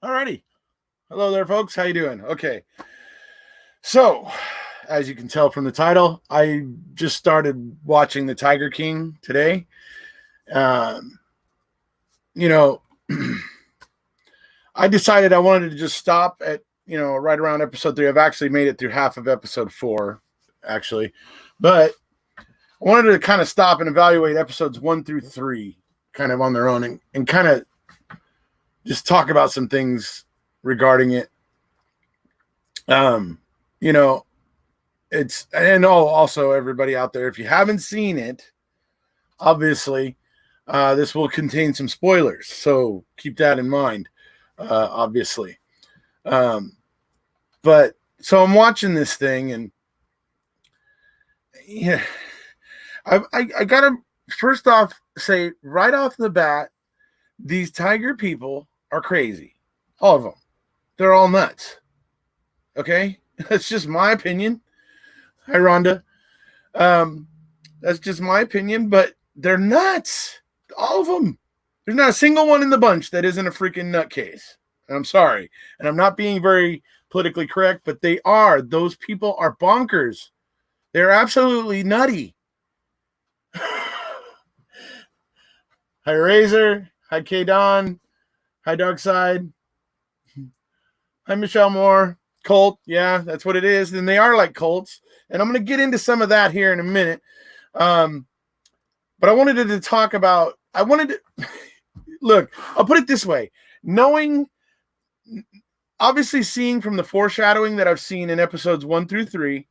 Alrighty. Hello there, folks. How you doing? Okay. So, as you can tell from the title, I just started watching The Tiger King today. Um, you know, I decided I wanted to just stop at, right around episode 3. I've actually made it through half of episode 4, actually. But I wanted to kind of stop and evaluate episodes 1 through 3 kind of on their own and kind of just talk about some things regarding it. You know, it's, and also everybody out there, if you haven't seen it, obviously, this will contain some spoilers. So keep that in mind, obviously. But so I'm watching this thing and yeah, I gotta first off say right off the bat, these tiger people are crazy. All of them. They're all nuts. Okay? That's just my opinion. Hi, Rhonda. That's just my opinion, but they're nuts. All of them. There's not a single one in the bunch that isn't a freaking nutcase. And I'm sorry. And I'm not being very politically correct, but they are. Those people are bonkers. They're absolutely nutty. Hi, Razor. Hi, K Don. Hi, Darkside. Hi, Michelle Moore. Cult. Yeah, that's what it is. And they are like cults. And I'm going to get into some of that here in a minute. But I wanted to talk about, look, I'll put it this way. Obviously seeing from the foreshadowing that I've seen in episodes 1 through 3,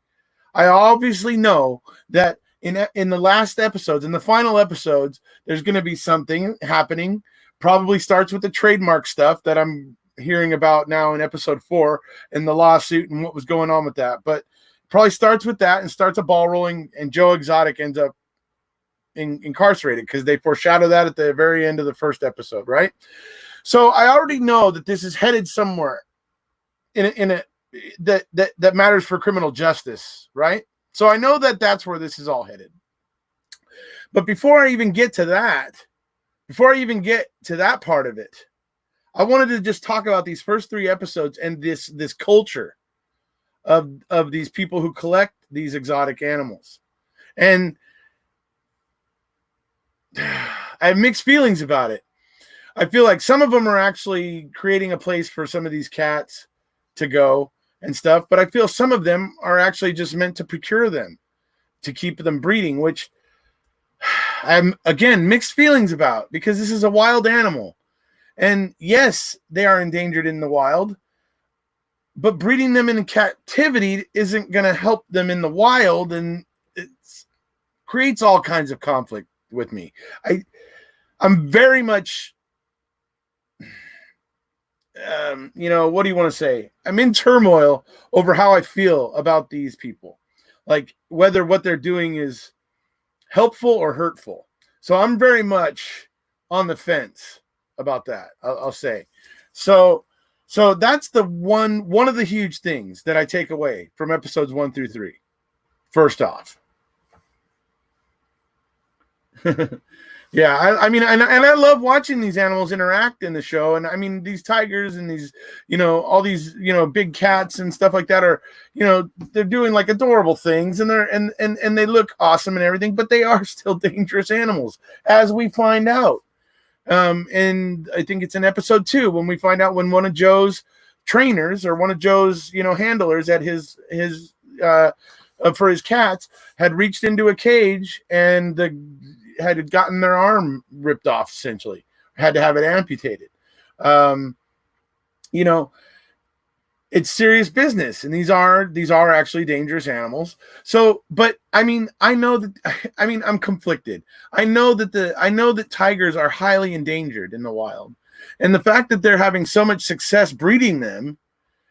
I obviously know that in the last episodes, in the final episodes, there's going to be something happening. Probably starts with the trademark stuff that I'm hearing about now in episode 4 and the lawsuit and what was going on with that. But probably starts with that and starts a ball rolling, and Joe Exotic ends up incarcerated because they foreshadow that at the very end of the first episode, right? So I already know that this is headed somewhere that matters for criminal justice, right? So I know that that's where this is all headed. But before I even get to that part of it, I wanted to just talk about these first 3 episodes and this culture of these people who collect these exotic animals. And I have mixed feelings about it. I feel like some of them are actually creating a place for some of these cats to go and stuff, but I feel some of them are actually just meant to procure them, to keep them breeding, which I'm, again, mixed feelings about, because this is a wild animal. And yes, they are endangered in the wild, but breeding them in captivity isn't going to help them in the wild, and it creates all kinds of conflict with me. I'm very much, what do you want to say? I'm in turmoil over how I feel about these people, like whether what they're doing is helpful or hurtful. So I'm very much on the fence about that. I'll say. So that's the one of the huge things that I take away from episodes 1 through 3. First off. Yeah, I mean, and I love watching these animals interact in the show. And I mean, these tigers and these, all these, big cats and stuff like that are, they're doing like adorable things, and they're and they look awesome and everything, but they are still dangerous animals, as we find out. And I think it's in episode 2 when we find out when one of Joe's trainers, or one of Joe's, handlers at his for his cats, had reached into a cage and had gotten their arm ripped off, essentially, had to have it amputated. It's serious business, and these are actually dangerous animals. So, but I mean, I'm conflicted. I know that tigers are highly endangered in the wild, and the fact that they're having so much success breeding them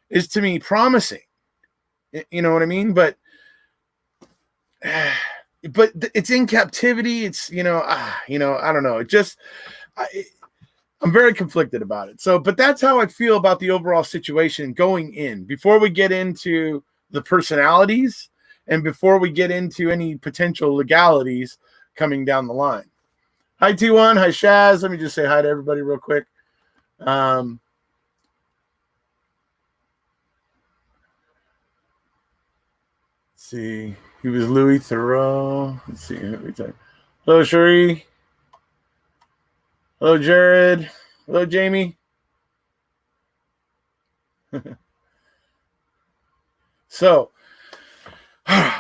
is, to me, promising. You know what I mean? But it's in captivity. It's, I don't know. It just, I'm very conflicted about it. So, but that's how I feel about the overall situation going in, before we get into the personalities and before we get into any potential legalities coming down the line. Hi, T1. Hi, Shaz. Let me just say hi to everybody real quick. see. He was Louis Theroux. Let's see. Hello, Sheree. Hello, Jared. Hello, Jamie. So,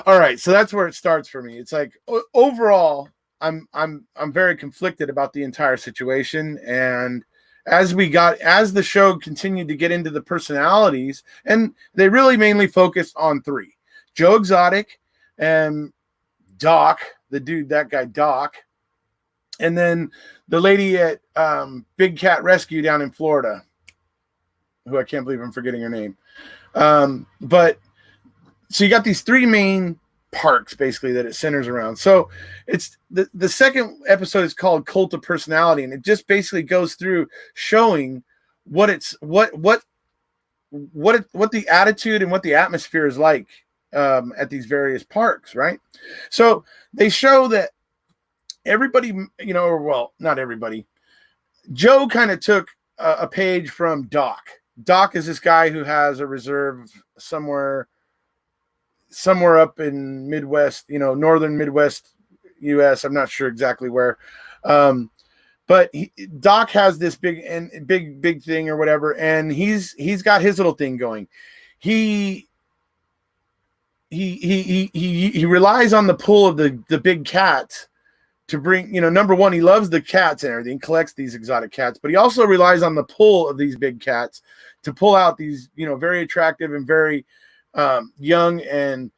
all right. So that's where it starts for me. It's like overall, I'm very conflicted about the entire situation, and as the show continued to get into the personalities, and they really mainly focused on three: Joe Exotic, and Doc, that guy Doc, and then the lady at Big Cat Rescue down in Florida, who I can't believe I'm forgetting her name. But so you got these three main parks basically that it centers around. So it's the second episode is called Cult of Personality, and it just basically goes through showing what the attitude and what the atmosphere is like at these various parks, right? So they show that everybody, well, not everybody. Joe kind of took a page from Doc. Doc is this guy who has a reserve somewhere up in Midwest, northern Midwest U.S. I'm not sure exactly where. But Doc has this big thing or whatever, and he's got his little thing going. He relies on the pull of the big cats to bring, number one, he loves the cats and everything, collects these exotic cats, but he also relies on the pull of these big cats to pull out these, very attractive and very young and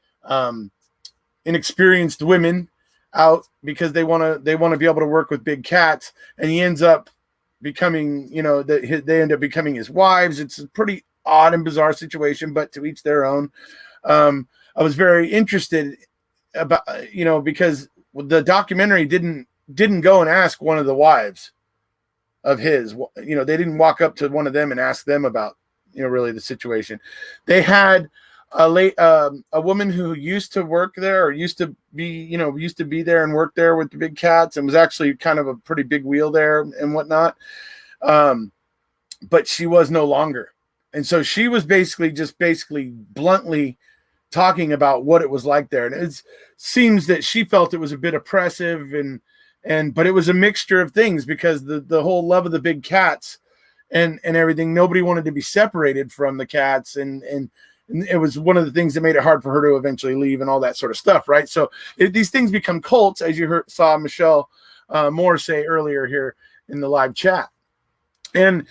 inexperienced women out, because they want to be able to work with big cats. And he ends up becoming, they end up becoming his wives. It's a pretty odd and bizarre situation, but to each their own. I was very interested about, because the documentary didn't go and ask one of the wives of his, they didn't walk up to one of them and ask them about, really the situation. They had a woman who used to work there, or used to be there and work there with the big cats, and was actually kind of a pretty big wheel there and whatnot. But she was no longer. And so she was basically bluntly talking about what it was like there. And it seems that she felt it was a bit oppressive but it was a mixture of things, because the whole love of the big cats and everything, nobody wanted to be separated from the cats. And it was one of the things that made it hard for her to eventually leave and all that sort of stuff. Right. So these things become cults, as you saw Michelle Moore say earlier here in the live chat. And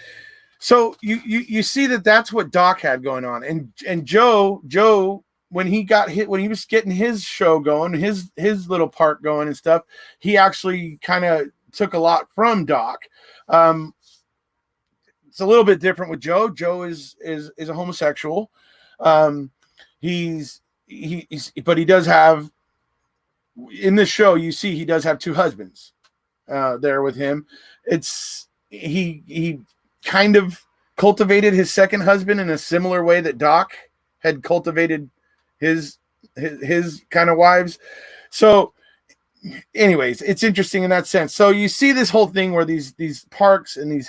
so you see that's what Doc had going on. And Joe, when he was getting his show going, his little park going and stuff, he actually kind of took a lot from Doc. It's a little bit different with Joe. Joe is a homosexual. But he does have, in this show, you see he does have two husbands there with him. He kind of cultivated his second husband in a similar way that Doc had cultivated his kind of wives. So anyways, it's interesting in that sense. So you see this whole thing where these parks and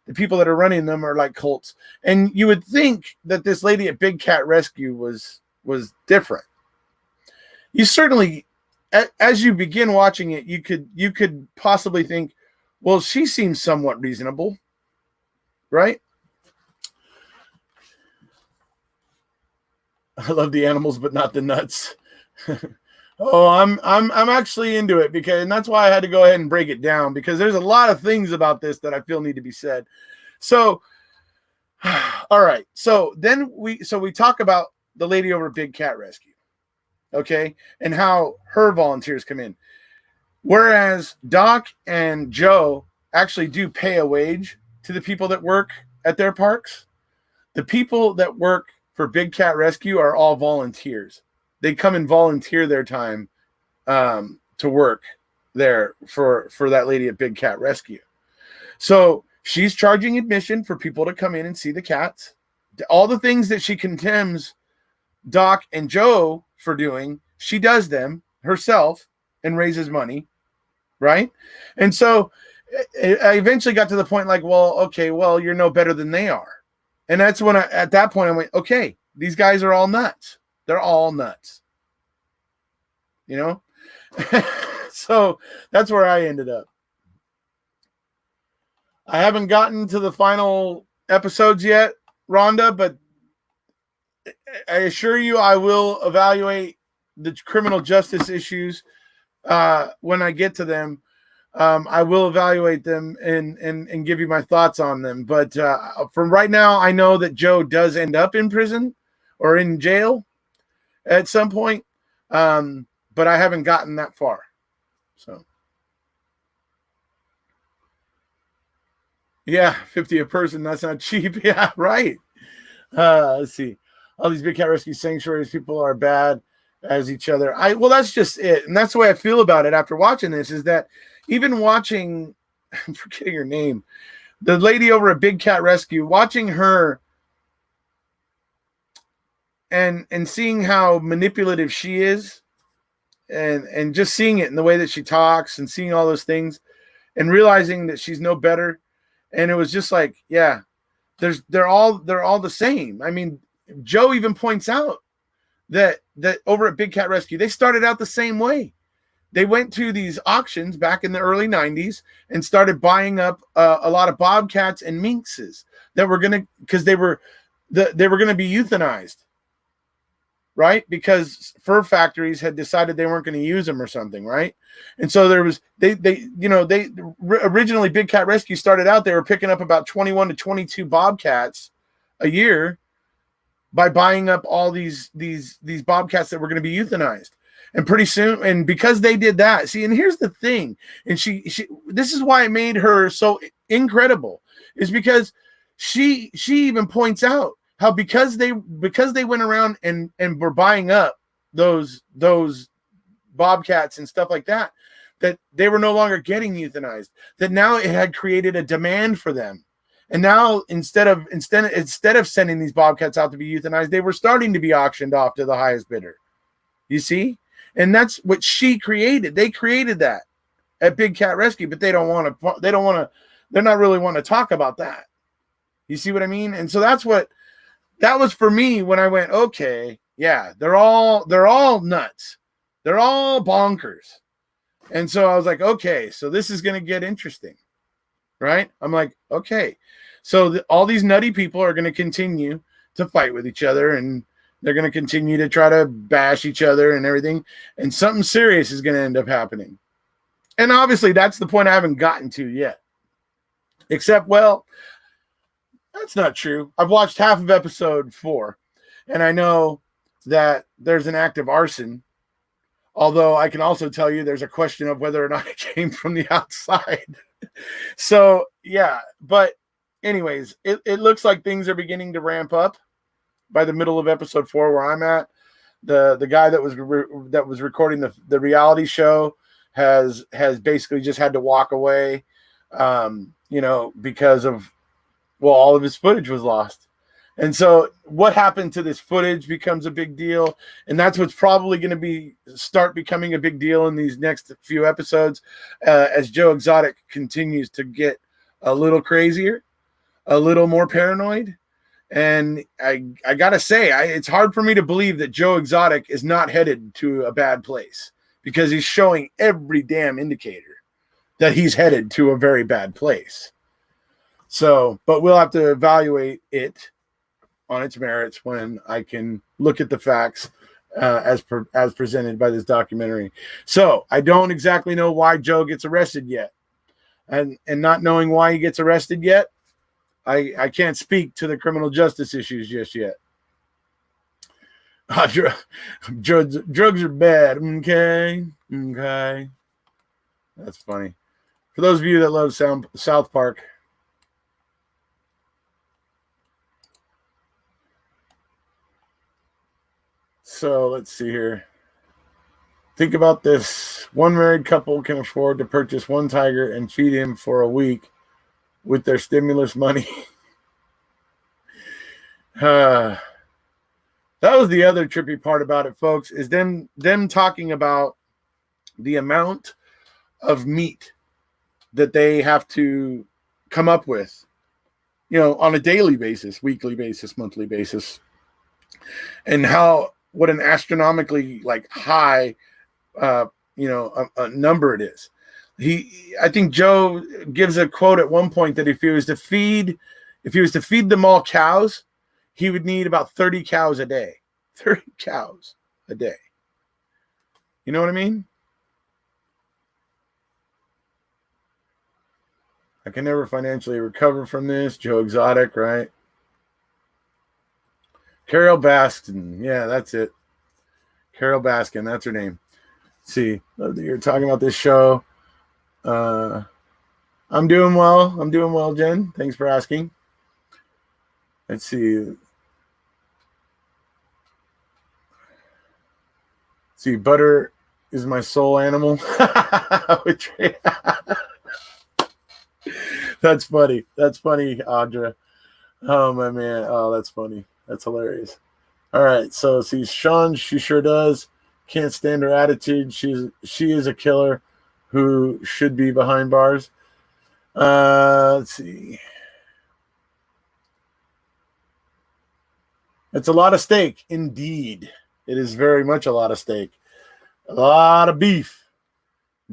the people that are running them are like cults. And you would think that this lady at Big Cat Rescue was different. You certainly, as you begin watching it, you could possibly think, well, she seems somewhat reasonable, right? I love the animals, but not the nuts. Oh, I'm actually into it, and that's why I had to go ahead and break it down, because there's a lot of things about this that I feel need to be said. So, all right. So then we talk about the lady over at Big Cat Rescue, okay, and how her volunteers come in, whereas Doc and Joe actually do pay a wage to the people that work at their parks. The people that work for Big Cat Rescue are all volunteers. They come and volunteer their time to work there for that lady at Big Cat Rescue. So she's charging admission for people to come in and see the cats. All the things that she condemns Doc and Joe for doing, she does them herself and raises money, right? And so I eventually got to the point like, well, okay, well, you're no better than they are. And that's when at that point I went, okay, these guys are all nuts. They're all nuts. you know? So that's where I ended up. I haven't gotten to the final episodes yet, Rhonda, but I assure you I will evaluate the criminal justice issues when I get to them. I will evaluate them and give you my thoughts on them. But from right now, I know that Joe does end up in prison or in jail at some point, but I haven't gotten that far. So, yeah, 50 a person. That's not cheap. Yeah, right. Let's see. All these big cat rescue sanctuaries, people are bad as each other. Well, that's just it. And that's the way I feel about it after watching this, is that even watching, I'm forgetting her name, the lady over at Big Cat Rescue, watching her and seeing how manipulative she is, and just seeing it in the way that she talks and seeing all those things and realizing that she's no better. And it was just like, yeah, they're all the same. I mean, Joe even points out that over at Big Cat Rescue, they started out the same way. They went to these auctions back in the early 90s and started buying up a lot of bobcats and minxes that were because they were going to be euthanized, right? Because fur factories had decided they weren't going to use them or something, right? And so there was they originally Big Cat Rescue started out, they were picking up about 21 to 22 bobcats a year by buying up all these bobcats that were going to be euthanized. And pretty soon, and because they did that, see, and here's the thing, and she this is why it made her so incredible, is because she even points out how because they went around and were buying up those bobcats and stuff like that, that they were no longer getting euthanized, that now it had created a demand for them. And now instead of sending these bobcats out to be euthanized, they were starting to be auctioned off to the highest bidder. You see? And that's what she created. They created that at Big Cat Rescue, but they're not really wanting to talk about that. You see what I mean? And so that was for me when I went, okay, yeah, they're all nuts. They're all bonkers. And so I was like, okay, so this is going to get interesting, right? I'm like, okay, so all these nutty people are going to continue to fight with each other, and they're going to continue to try to bash each other and everything. And something serious is going to end up happening. And obviously that's the point I haven't gotten to yet. Except, well, that's not true. I've watched half of episode 4, and I know that there's an act of arson. Although I can also tell you there's a question of whether or not it came from the outside. So, yeah. But anyways, it looks like things are beginning to ramp up by the middle of episode 4 where I'm at. The guy that was recording the reality show has basically just had to walk away, because of, well, all of his footage was lost. And so what happened to this footage becomes a big deal. And that's what's probably going to start becoming a big deal in these next few episodes, as Joe Exotic continues to get a little crazier, a little more paranoid. And I got to say, it's hard for me to believe that Joe Exotic is not headed to a bad place, because he's showing every damn indicator that he's headed to a very bad place. So, but we'll have to evaluate it on its merits when I can look at the facts as presented by this documentary. So I don't exactly know why Joe gets arrested yet. And not knowing why he gets arrested yet, I can't speak to the criminal justice issues just yet. Drugs are bad. Okay. That's funny. For those of you that love South Park, so let's see here. Think about this. One married couple can afford to purchase one tiger and feed him for a week with their stimulus money. That was the other trippy part about it, folks, is them talking about the amount of meat that they have to come up with, on a daily basis, weekly basis, monthly basis, and what an astronomically high a number it is. I think Joe gives a quote at one point that if he was to feed them all cows, he would need about 30 cows a day. 30 cows a day. You know what I mean? I can never financially recover from this. Joe Exotic, right? Carol Baskin. Yeah, that's it. Carol Baskin. That's her name. Let's see. You're talking about this show. I'm doing well. I'm doing well, Jen. Thanks for asking. Let's see. See, butter is my soul animal. That's funny. That's funny, Audra. Oh, my man. Oh, that's funny. That's hilarious. All right. So, see, Sean, she sure does. Can't stand her attitude. She is a killer who should be behind bars. Let's see. It's a lot of steak. Indeed. It is very much a lot of steak. A lot of beef.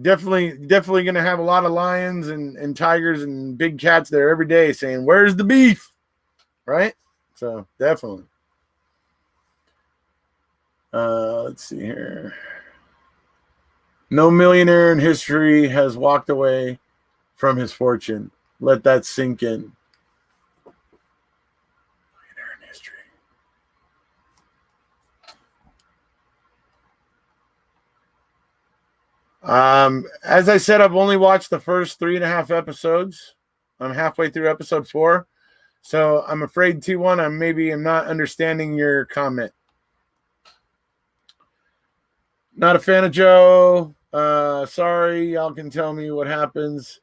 Definitely going to have a lot of lions and tigers and big cats there every day saying, "Where's the beef?" Right? So, definitely. Let's see here. No millionaire in history has walked away from his fortune. Let that sink in. Millionaire in history. As I said, I've only watched the first 3.5 episodes. I'm halfway through episode 4. So I'm afraid, T1, I'm not understanding your comment. Not a fan of Joe. Sorry, y'all can tell me what happens.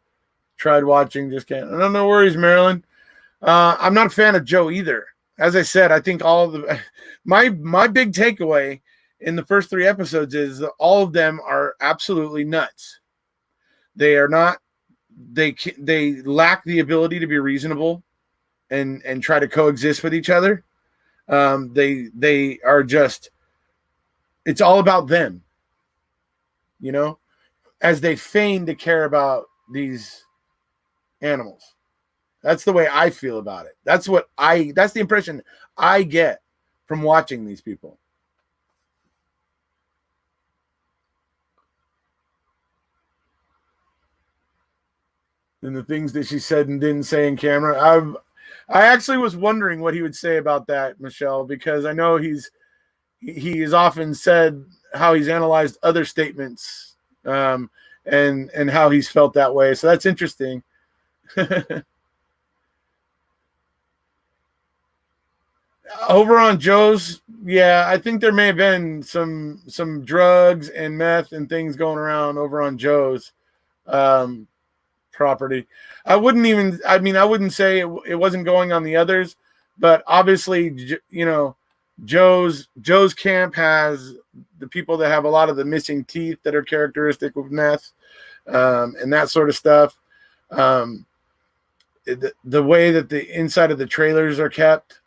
Tried watching, just can't. No worries, Marilyn. I'm not a fan of Joe either. As I said, I think all of the my big takeaway in the first 3 episodes is that all of them are absolutely nuts. They are not. They lack the ability to be reasonable and try to coexist with each other. They are just. It's all about them. You know, as they feign to care about these animals. That's the way I feel about it. That's the impression I get from watching these people. And the things that she said and didn't say in camera. I actually was wondering what he would say about that, Michelle, because I know he has often said how he's analyzed other statements and how he's felt that way. So that's interesting. Over on Joe's, yeah, I think there may have been some drugs and meth and things going around over on Joe's property. I wouldn't say it wasn't going on the others, but obviously, Joe's camp has the people that have a lot of the missing teeth that are characteristic of meth and that sort of stuff. The way that the inside of the trailers are kept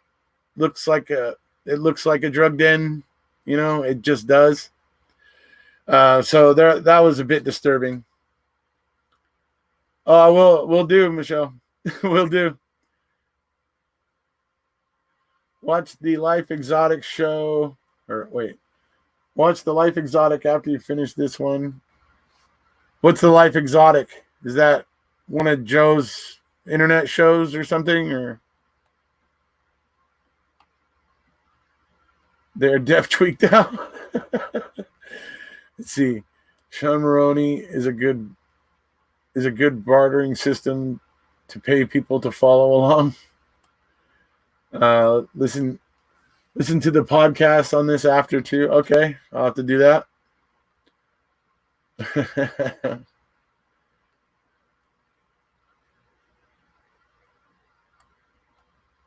looks like a drug den. It just does. So that was a bit disturbing. Oh, we'll do, Michelle. We'll do. Watch the Life Exotic show, watch the Life Exotic after you finish this one. What's the Life Exotic? Is that one of Joe's internet shows or something, or they're deaf tweaked out? Let's see. Sean Maroney is a good bartering system to pay people to follow along. Listen to the podcast on this after too. Okay, I'll have to do that.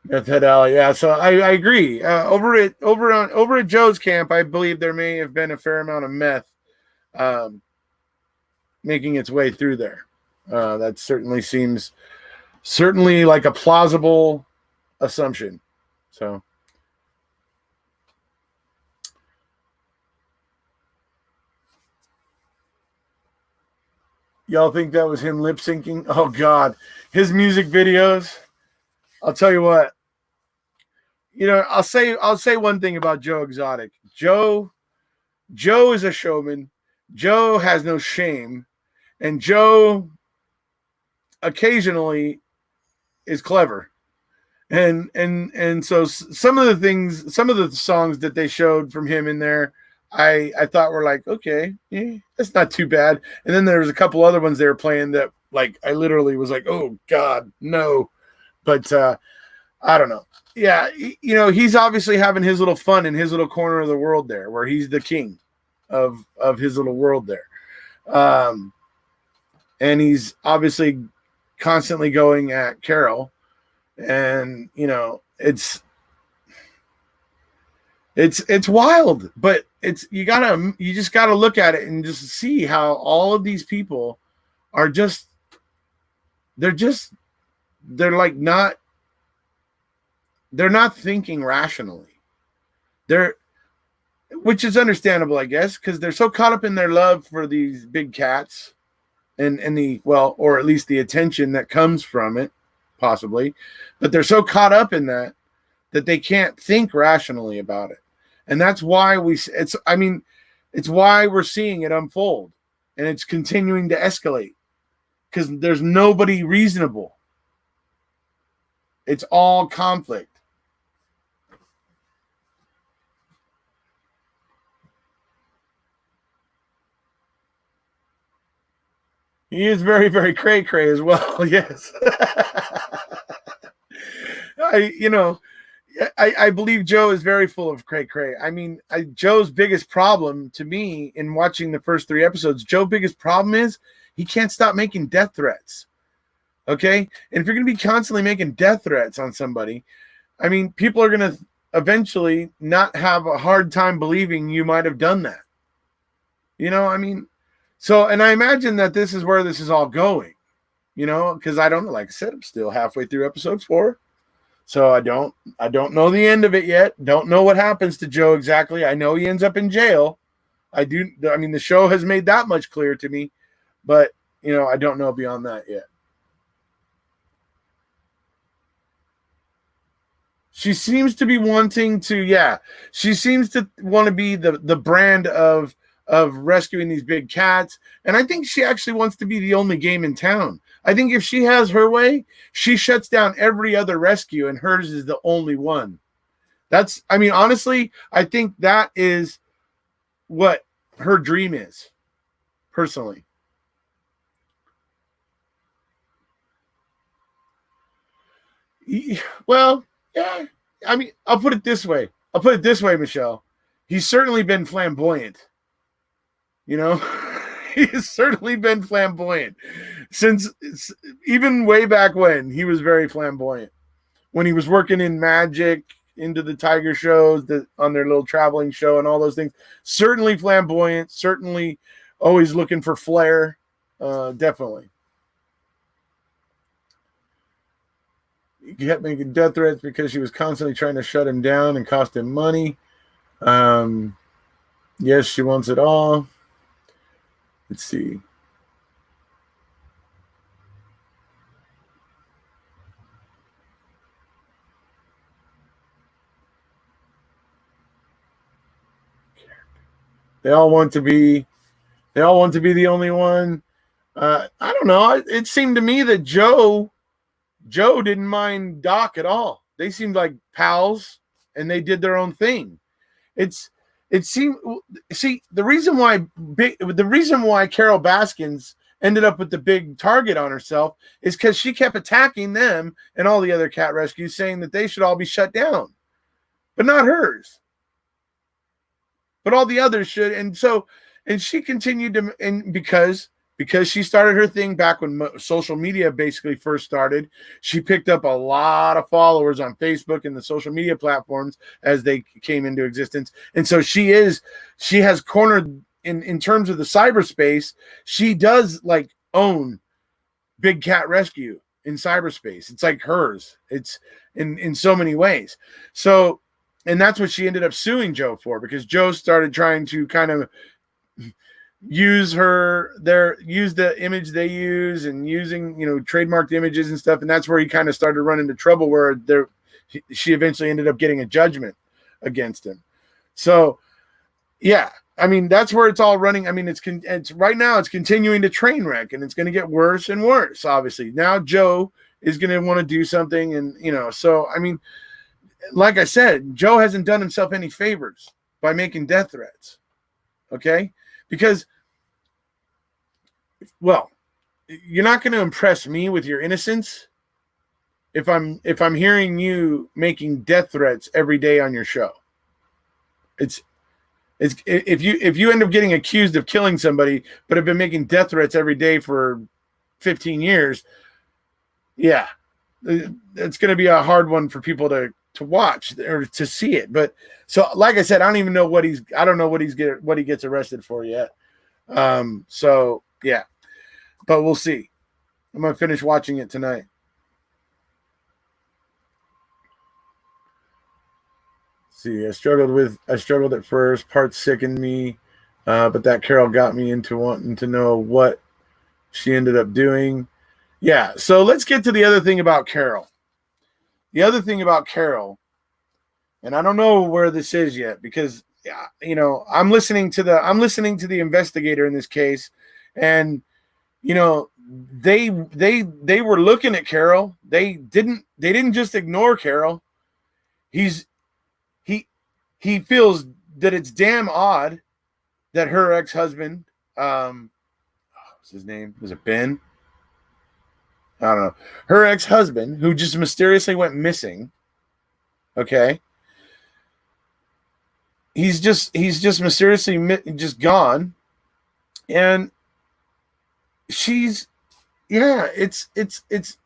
Meth Head Alley, yeah. So I agree. Over at Joe's camp, I believe there may have been a fair amount of meth making its way through there. That certainly seems like a plausible assumption. So. Y'all think that was him lip syncing? Oh God, his music videos. I'll tell you what. I'll say one thing about Joe Exotic. Joe is a showman. Joe has no shame, and Joe occasionally is clever. And so some of the things, some of the songs that they showed from him in there, I thought were like, okay, yeah, that's not too bad. And then there was a couple other ones they were playing that like I literally was like, oh God, no. But I don't know. Yeah, he's obviously having his little fun in his little corner of the world there, where he's the king of his little world there. And he's obviously constantly going at Carol, and it's wild, but you just gotta look at it and just see how all of these people are they're not thinking rationally. Which is understandable, I guess, because they're so caught up in their love for these big cats and or at least the attention that comes from it, possibly. But they're so caught up in that they can't think rationally about it. And that's why it's why we're seeing it unfold, and it's continuing to escalate because there's nobody reasonable. It's all conflict. He is very, very cray-cray as well. Yes. I believe Joe is very full of cray-cray. I mean, Joe's biggest problem to me in watching the first 3 episodes, Joe's biggest problem is he can't stop making death threats. Okay? And if you're going to be constantly making death threats on somebody, I mean, people are going to eventually not have a hard time believing you might have done that. I mean, so, and I imagine that this is where this is all going, because I don't know, like I said, I'm still halfway through episode 4. So I don't know the end of it yet. Don't know what happens to Joe exactly. I know he ends up in jail. I mean, the show has made that much clear to me, but I don't know beyond that yet. She seems to be wanting to, she seems to want to be the brand of rescuing these big cats. And I think she actually wants to be the only game in town. I think if she has her way, she shuts down every other rescue and hers is the only one. Honestly, I think that is what her dream is, personally. Well, yeah. I mean, I'll put it this way, Michelle. He's certainly been flamboyant. He's certainly been flamboyant since even way back when. He was very flamboyant when he was working in Magic, into the Tiger shows, on their little traveling show and all those things. Certainly flamboyant, certainly always looking for flair. Definitely. He kept making death threats because she was constantly trying to shut him down and cost him money. Yes, she wants it all. Let's see. They all want to be the only one. I don't know. It seemed to me that Joe didn't mind Doc at all. They seemed like pals, and they did their own thing. It seemed. See, the reason why Carol Baskins ended up with the big target on herself is because she kept attacking them and all the other cat rescues, saying that they should all be shut down, but not hers. But all the others should, and she continued to, and because she started her thing back when social media basically first started, she picked up a lot of followers on Facebook and the social media platforms as they came into existence. And so she has cornered in terms of the cyberspace. She does like own Big Cat Rescue in cyberspace. It's like hers. It's in so many ways. So, and that's what she ended up suing Joe for, because Joe started trying to kind of use the image they use and using, trademarked images and stuff. And that's where he kind of started running into trouble where she eventually ended up getting a judgment against him. So yeah, I mean, that's where it's all running. I mean, it's right now it's continuing to train wreck, and it's going to get worse and worse. Obviously now Joe is going to want to do something. And, so, I mean, like I said, Joe hasn't done himself any favors by making death threats. Okay. Because, well, you're not going to impress me with your innocence if I'm hearing you making death threats every day on your show. It's if you end up getting accused of killing somebody but have been making death threats every day for 15 years, yeah, it's going to be a hard one for people to watch or to see it. But so, like I said, I don't know what he gets arrested for yet. So yeah, but we'll see. I'm going to finish watching it tonight. See, I struggled at first. Parts sickened me, but that Carol got me into wanting to know what she ended up doing. Yeah, so let's get to the other thing about Carol. The other thing about Carol, and I don't know where this is yet because I'm listening to the investigator in this case, and they were looking at Carol. They didn't just ignore Carol. He feels that it's damn odd that her ex-husband, what's his name? Was it Ben? I don't know. Her ex-husband, who just mysteriously went missing. Okay. He's just mysteriously just gone. And it's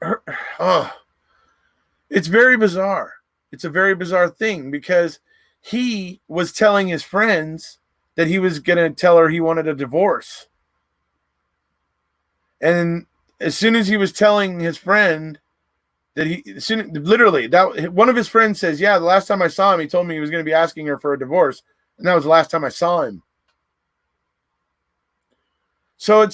her. Oh, it's very bizarre. It's a very bizarre thing because he was telling his friends that he was going to tell her he wanted a divorce. And as soon as he was telling his friend that one of his friends says, yeah, the last time I saw him, he told me he was going to be asking her for a divorce. And that was the last time I saw him. So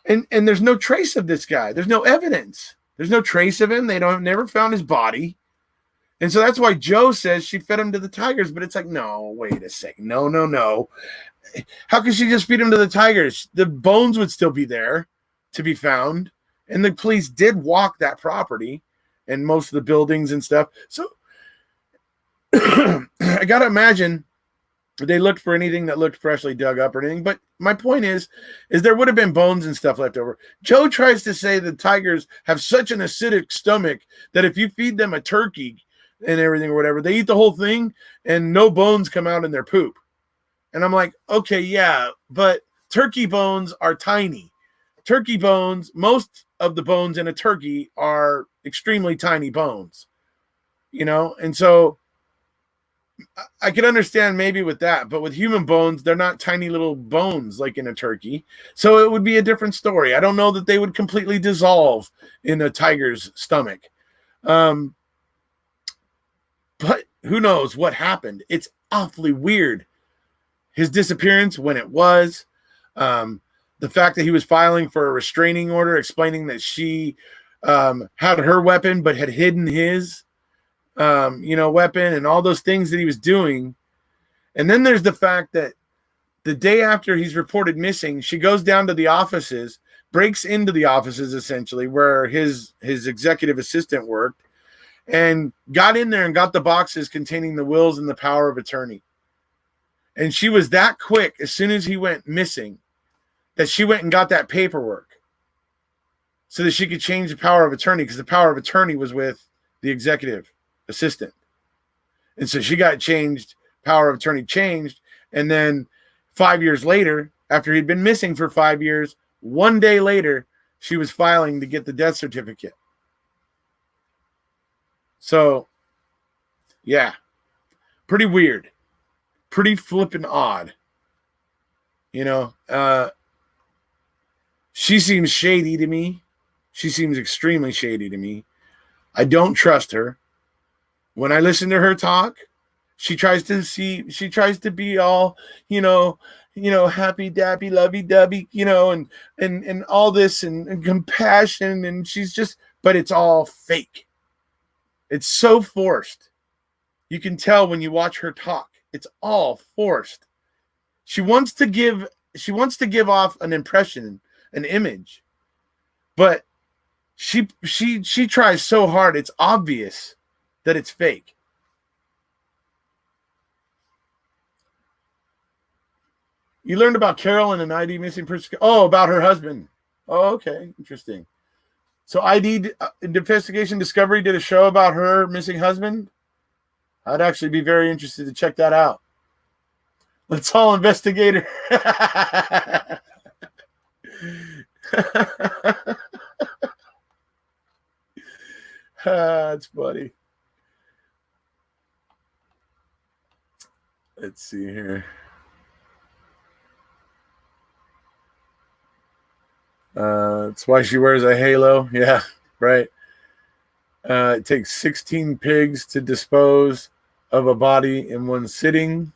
and there's no trace of this guy. There's no evidence. There's no trace of him. They never found his body. And so that's why Joe says she fed him to the tigers. But it's like, no, wait a second. No. How could she just feed him to the tigers? The bones would still be there to be found. And the police did walk that property and most of the buildings and stuff. So I got to imagine they looked for anything that looked freshly dug up or anything. But my point is there would have been bones and stuff left over. Joe tries to say the tigers have such an acidic stomach that if you feed them a turkey and everything or whatever, they eat the whole thing and no bones come out in their poop. And I'm like, okay, yeah, but turkey bones are tiny. Turkey bones, most of the bones in a turkey are extremely tiny bones, and so I can understand maybe with that, but with human bones, they're not tiny little bones like in a turkey. So it would be a different story. I don't know that they would completely dissolve in a tiger's stomach. But who knows what happened? It's awfully weird. His disappearance, when it was, the fact that he was filing for a restraining order, explaining that she had her weapon but had hidden his, weapon, and all those things that he was doing. And then there's the fact that the day after he's reported missing, she goes down to the offices, breaks into the offices essentially where his executive assistant worked, and got in there and got the boxes containing the wills and the power of attorney. And she was that quick as soon as he went missing that she went and got that paperwork so that she could change the power of attorney, because the power of attorney was with the executive assistant. And so she got changed, power of attorney changed. And then 5 years later, after he'd been missing for 5 years, one day later, she was filing to get the death certificate. So, yeah, pretty weird, pretty flippin' odd. She seems shady to me. She seems extremely shady to me. I don't trust her. When I listen to her talk, she tries to be all, happy dappy lovey dovey, and all this and compassion, and she's just, but it's all fake. It's so forced. You can tell when you watch her talk. It's all forced. She wants to give off an impression, an image, but she tries so hard. It's obvious that it's fake. You learned about Carol in an ID missing person. Oh, about her husband. Oh, okay, interesting. So ID Investigation Discovery did a show about her missing husband. I'd actually be very interested to check that out. Let's all investigator. That's funny. Let's see here. That's why she wears a halo. Yeah, right. It takes 16 pigs to dispose of a body in one sitting.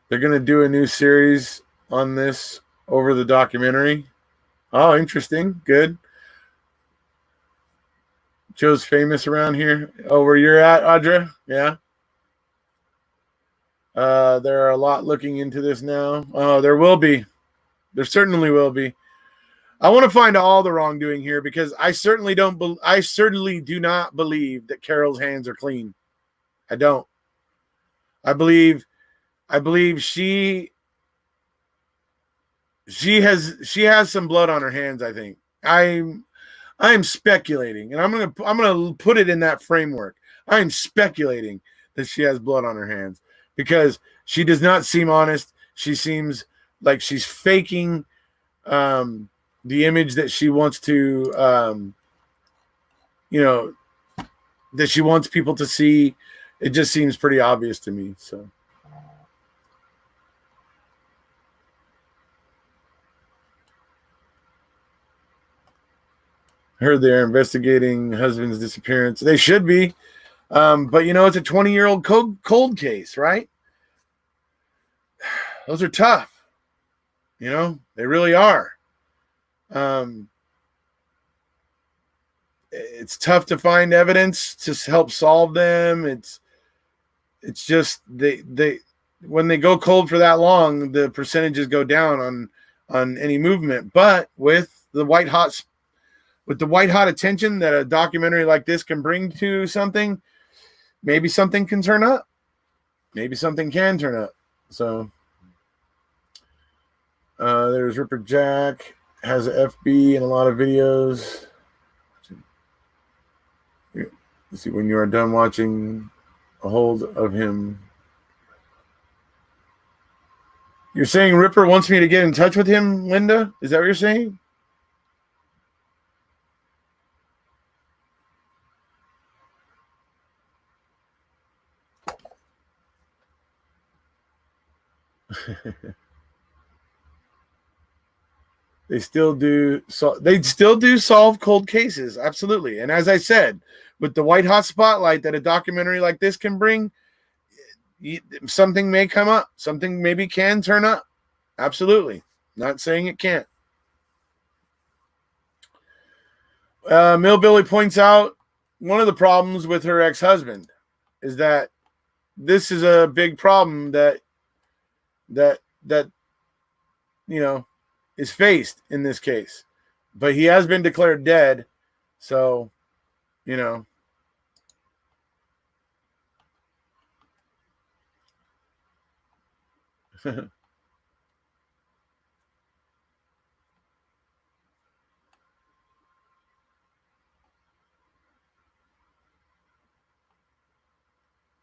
They're going to do a new series on this over the documentary. Oh, interesting. Good. Joe's famous around here. Oh, where you're at, Audra? Yeah. There are a lot looking into this now. There will be. There certainly will be. I want to find all the wrongdoing here because I certainly do not believe that Carol's hands are clean. I don't. I believe she has some blood on her hands, I think. I'm speculating, and I'm gonna put it in that framework. I'm speculating that she has blood on her hands because she does not seem honest. She seems like she's faking the image that she wants to, that she wants people to see. It just seems pretty obvious to me. So. Heard they're investigating husband's disappearance. They should be. But, it's a 20-year-old cold case, right? Those are tough. They really are. It's tough to find evidence to help solve them. It's just they when they go cold for that long, the percentages go down on any movement. But with the white hot attention that a documentary like this can bring to something, maybe something can turn up. Maybe something can turn up. So there's Ripper Jack, has an FB and a lot of videos. Let's see, when you are done watching, a hold of him. You're saying Ripper wants me to get in touch with him, Linda? Is that what you're saying? They still do solve cold cases, absolutely. And as I said, with the white hot spotlight that a documentary like this can bring, something may come up. Something maybe can turn up. Absolutely. Not saying it can't. Millbilly points out one of the problems with her ex-husband is that this is a big problem that is faced in this case. But he has been declared dead, so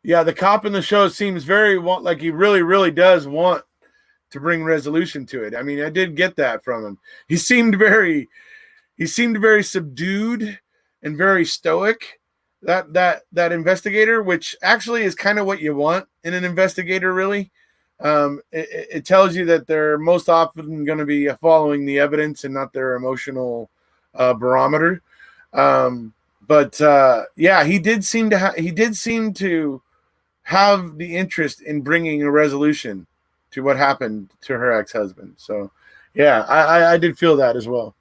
yeah, the cop in the show seems very like he really, really does want to bring resolution to it. I mean, I did get that from him. He seemed very subdued and very stoic. That investigator, which actually is kind of what you want in an investigator, really. It tells you that they're most often going to be following the evidence and not their emotional barometer. But he did seem to have the interest in bringing a resolution to what happened to her ex-husband. So, yeah, I did feel that as well.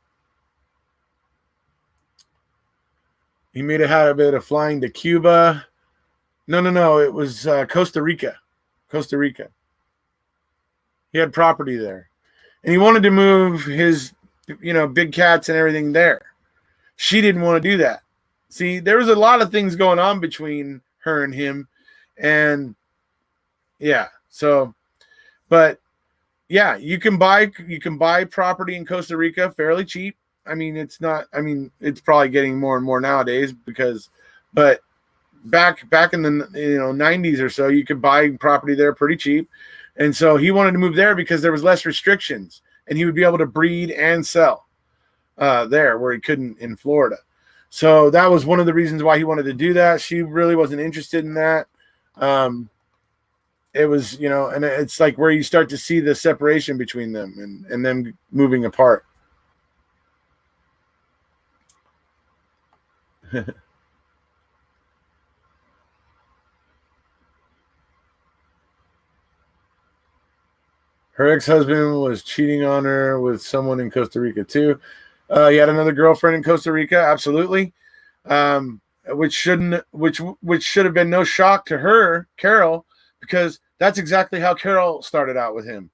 He made a habit of flying to Cuba. No. It was Costa Rica. Costa Rica. He had property there. And he wanted to move his, big cats and everything there. She didn't want to do that. See, there was a lot of things going on between her and him. And yeah, so, but yeah, you can buy property in Costa Rica fairly cheap. I mean, it's it's probably getting more and more nowadays but back in the 90s or so, you could buy property there pretty cheap. And so he wanted to move there because there was less restrictions and he would be able to breed and sell there where he couldn't in Florida. So that was one of the reasons why he wanted to do that. She really wasn't interested in that. It was, and it's like where you start to see the separation between them and them moving apart. Her ex-husband was cheating on her with someone in Costa Rica too. He had another girlfriend in Costa Rica, absolutely. Which should have been no shock to her, Carol, because that's exactly how Carol started out with him.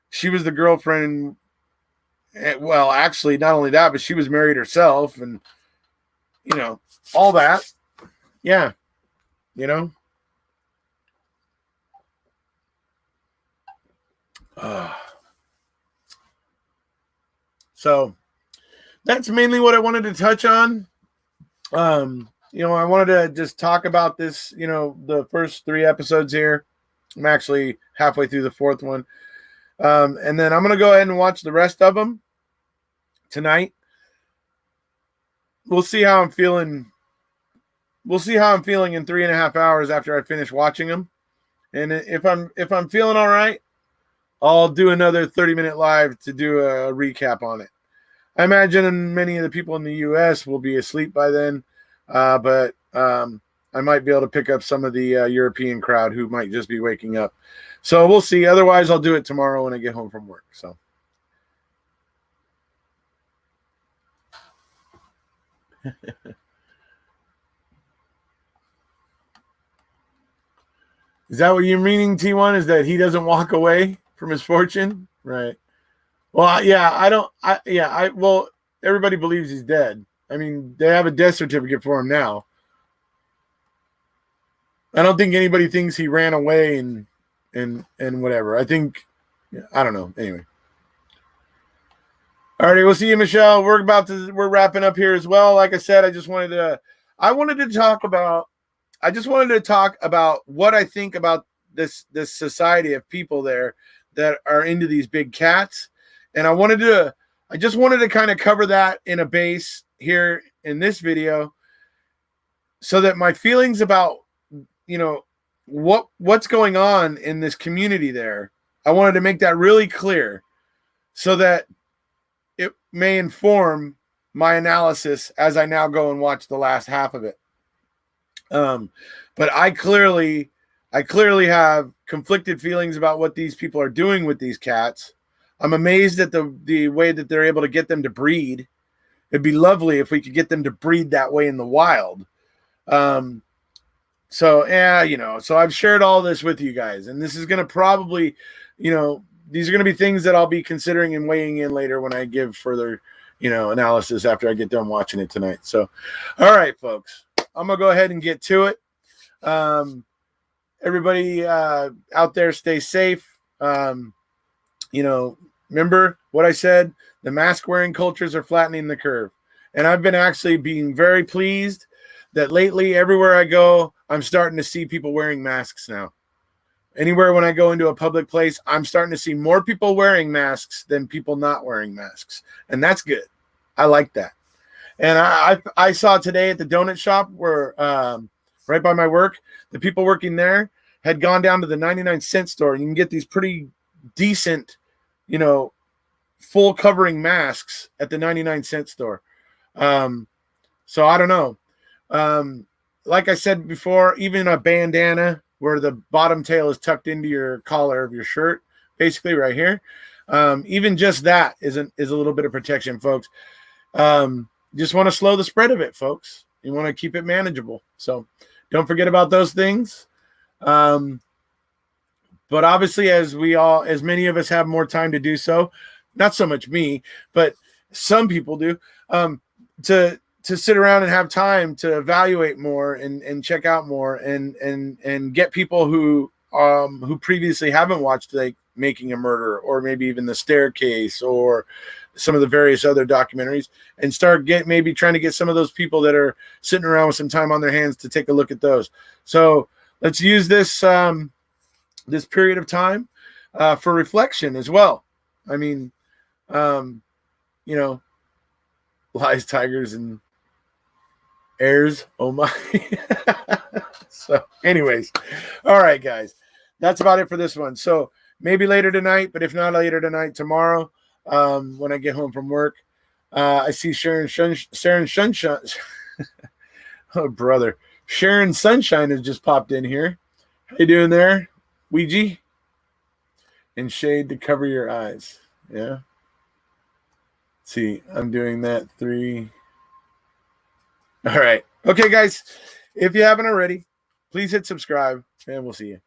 She was the girlfriend. Well, actually, not only that, but she was married herself, and all that. Yeah, So that's mainly what I wanted to touch on. I wanted to just talk about this, the first 3 episodes here. I'm actually halfway through the 4th one. And then I'm going to go ahead and watch the rest of them tonight. We'll see how I'm feeling. We'll see how I'm feeling in 3.5 hours after I finish watching them. And if I'm feeling all right, I'll do another 30-minute live to do a recap on it. I imagine many of the people in the U.S. will be asleep by then, but I might be able to pick up some of the European crowd who might just be waking up. So we'll see. Otherwise, I'll do it tomorrow when I get home from work. So. Is that what you're meaning, T1? Is that he doesn't walk away from his fortune? Right. Well, yeah, well, everybody believes he's dead. I mean, they have a death certificate for him now. I don't think anybody thinks he ran away and whatever. I think, I don't know. Anyway. All right, we'll see you, Michelle. We're wrapping up here as well. Like I said, I just wanted to talk about what I think about this society of people there that are into these big cats. And I just wanted to kind of cover that in a base here in this video so that my feelings about, what's going on in this community there, I wanted to make that really clear so that it may inform my analysis as I now go and watch the last half of it. But I clearly have conflicted feelings about what these people are doing with these cats. I'm amazed at the way that they're able to get them to breed. It'd be lovely if we could get them to breed that way in the wild. So I've shared all this with you guys, and this is going to probably, these are going to be things that I'll be considering and weighing in later when I give further, analysis after I get done watching it tonight. So, all right, folks, I'm going to go ahead and get to it. Everybody out there, stay safe. Remember what I said, the mask wearing cultures are flattening the curve. And I've been actually being very pleased that lately, everywhere I go, I'm starting to see people wearing masks now. Anywhere when I go into a public place, I'm starting to see more people wearing masks than people not wearing masks. And that's good. I like that. And I saw today at the donut shop where right by my work, the people working there had gone down to the 99-cent store, and you can get these pretty decent, full covering masks at the 99-cent store. So I don't know. Like I said before, even a bandana where the bottom tail is tucked into your collar of your shirt, basically right here. Even just that is a little bit of protection, folks. Just want to slow the spread of it, folks. You want to keep it manageable. So don't forget about those things. But obviously, as many of us have more time to do so, not so much me, but some people do, to sit around and have time to evaluate more and check out more and get people who previously haven't watched, like Making a Murder or maybe even The Staircase or some of the various other documentaries, and start maybe trying to get some of those people that are sitting around with some time on their hands to take a look at those. So let's use this this period of time for reflection as well. I mean, lies, tigers, and airs. Oh my. So anyways, all right, guys, that's about it for this one. So maybe later tonight, but if not later tonight, tomorrow, when I get home from work, I see Sharon Sunshine. Oh, brother. Sharon Sunshine has just popped in here. How you doing there, Ouija? And shade to cover your eyes. Yeah. Let's see, I'm doing that 3. All right. Okay, guys. If you haven't already, please hit subscribe, and we'll see you.